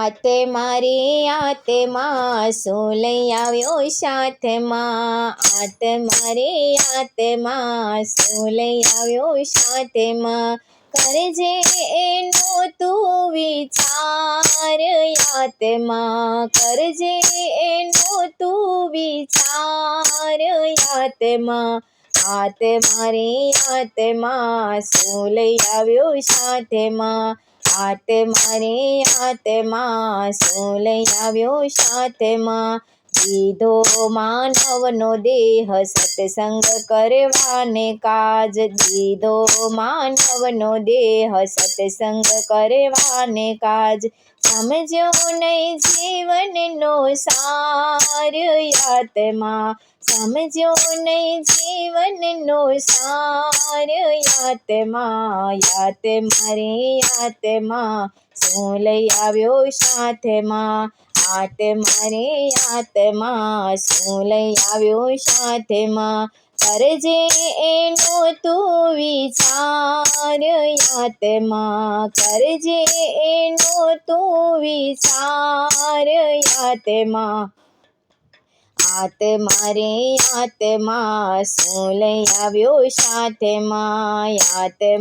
મારી આત્મા શું લઈ આવ્યો સાથમાં? મારી આત્મા શું લઈ આવ્યો સાથમાં? કરજે એનો તું વિચાર આત્મા, કરજે એનો તું વિચાર આત્મા. મારી આત્મા શું લઈ આવ્યો સાથમાં? મારી આત્મા શું લઈ આવ્યો સાથમાં? દીધો માનવનો દેહ સત્સંગ કરવાને કાજ, દીધો માનવનો દેહ સત્સંગ કરવાને કાજ. સમજ્યો નહીં જીવનનો સાર આત્મા, સમજ્યો નહીં જીવનનો સાર આત્મા. મારી આત્મા શું લઈ આવ્યો સાથમાં? મારી આત્મા શું લઈ આવ્યો સાથમાં? કરજે એનો તું વિચાર આત્મા, કરજે એનો તું વિચાર આત્મા. મારી આત્મા શું લઈ આવ્યો સાથમાં?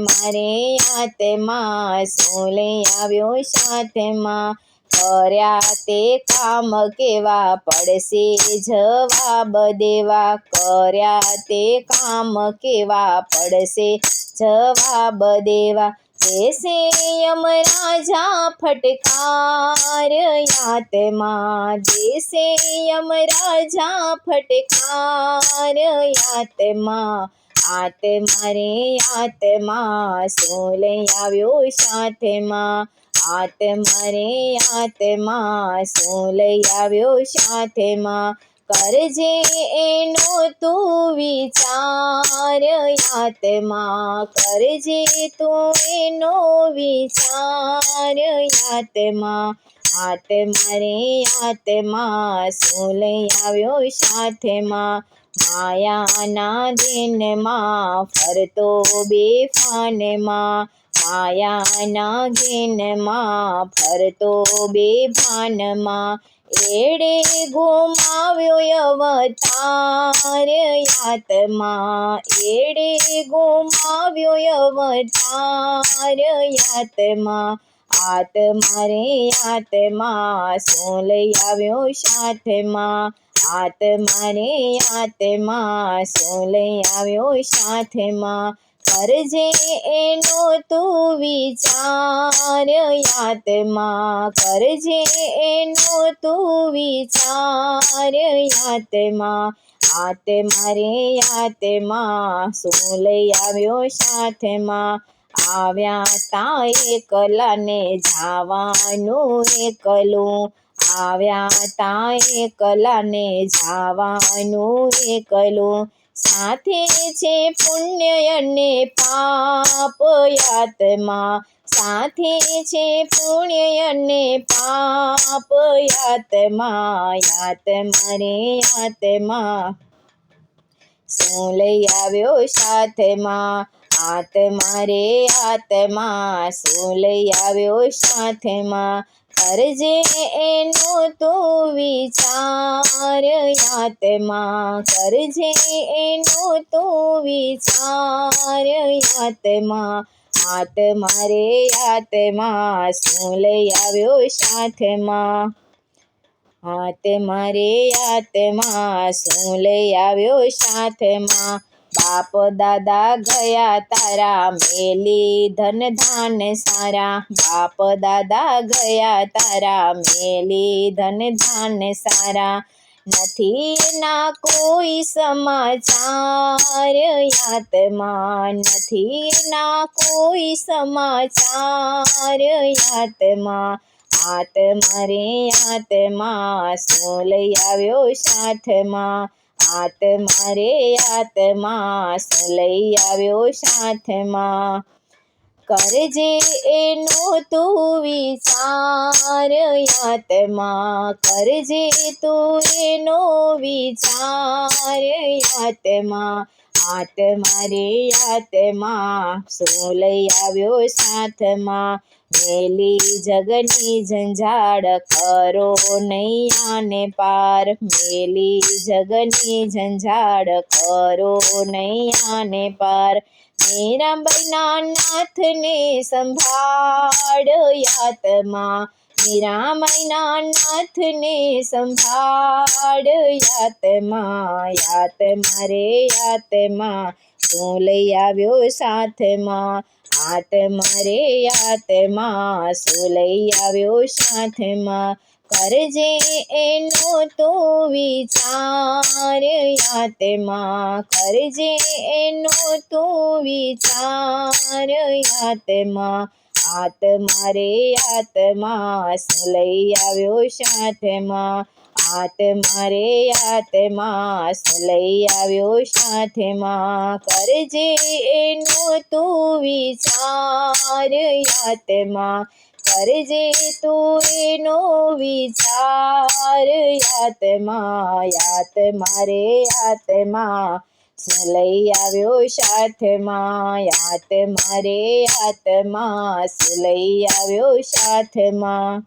મારી આત્મા શું લઈ આવ્યો સાથમાં? કર્યા તે કામ કેવા પડશે જવાબ દેવા, કર્યા તે કામ કેવા પડશે જવાબ દેવા. દેશે યમરાજા ફટકાર આત્મા, દેશે યમરાજા ફટકાર આત્મા. મારી આત્મા શું લઈ આવ્યો સાથમાં? મારી આત્મા શું લઈ આવ્યો સાથમાં? કરજે એનો તું વિચાર આત્મા, કરજે તું એનો વિચાર આત્મા. મારી આત્મા શું લઈ આવ્યો સાથમાં? માયાના દિનમાં ફરતો બેફાનમાં, માયાના ઘેનમાં ફરતો બેભાનમાં. એડે ગુમાવ્યો અવતાર આત્મા, એડે ગુમાવ્યો અવતાર આત્મા. મારી આત્મા શું લઈ આવ્યો સાથમાં? મારી આત્મા શું લઈ આવ્યો સાથમાં? કરજે એનો તું વિચાર આત્મા, કરજે એનો તું વિચાર આત્મા. મારી આત્મા શું લઈ આવ્યો સાથમાં? આવ્યા તા એકલા ને જાવાનું એકલું, આવ્યા તા એકલા ને જાવાનું એકલું. સાથે છે પુણ્ય અને પાપ આત્મા, સાથે છે પુણ્ય અને પાપ આત્મા. મારી આત્મા શું લઈ આવ્યો સાથમાં? મારી આત્મા શું લઈ આવ્યો સાથમાં? કરજે એનો તું વિચાર આત્મા, કરજે એનો તું વિચાર આત્મા. મારી આત્મા શું લઈ આવ્યો સાથમાં? મારી આત્મા શું લઈ આવ્યો સાથમાં? બાપ દાદા ગયા તારા મેલી ધન ધાન સારા, બાપ દાદા ગયા તારા મેલી ધન ધાન સારા. નથી એના કોઈ સમાચાર આત્મા, નથી એના કોઈ સમાચાર આત્મા. મારી આત્મા શું લઈ આવ્યો સાથમાં? મારી આત્મા શું લઈ આવ્યો સાથમાં? કરજે એનો તું વિચાર આત્મા, કરજે તું એનો વિચાર આત્મા. મારી આત્મા શું લઈ આવ્યો સાથમાં? મેલી જગની ઝંઝાળ કરો નૈયાને પાર મેલી જગની ઝંઝાળ કરો નૈયાને પાર મીરાબાઈના નાથને સંભાળ યાતમાં મીરાબાઈના નાથને સંભાળ યાતમાં રે યાતમાં તું લઈ આવ્યો સાથમાં આત્મા રે યાતમાં શું લઈ આવ્યો સાથમાં કરજે એનો તો વિચાર યાતમાં કરજે એનો તો વિચાર યાતમાં આત્મા રે આત્મા શું લઈ આવ્યો સાથમાં આત્મા રે આત્મા શું લઈ આવ્યો સાથમાં કરજે એનો તું વિચાર યાતમાં કરજે તું એનો વિચાર યાતમા રે યાતમા શું લઈ આવ્યો સાથમાં યાતમા રે યાતમા શું લઈ આવ્યો સાથમાં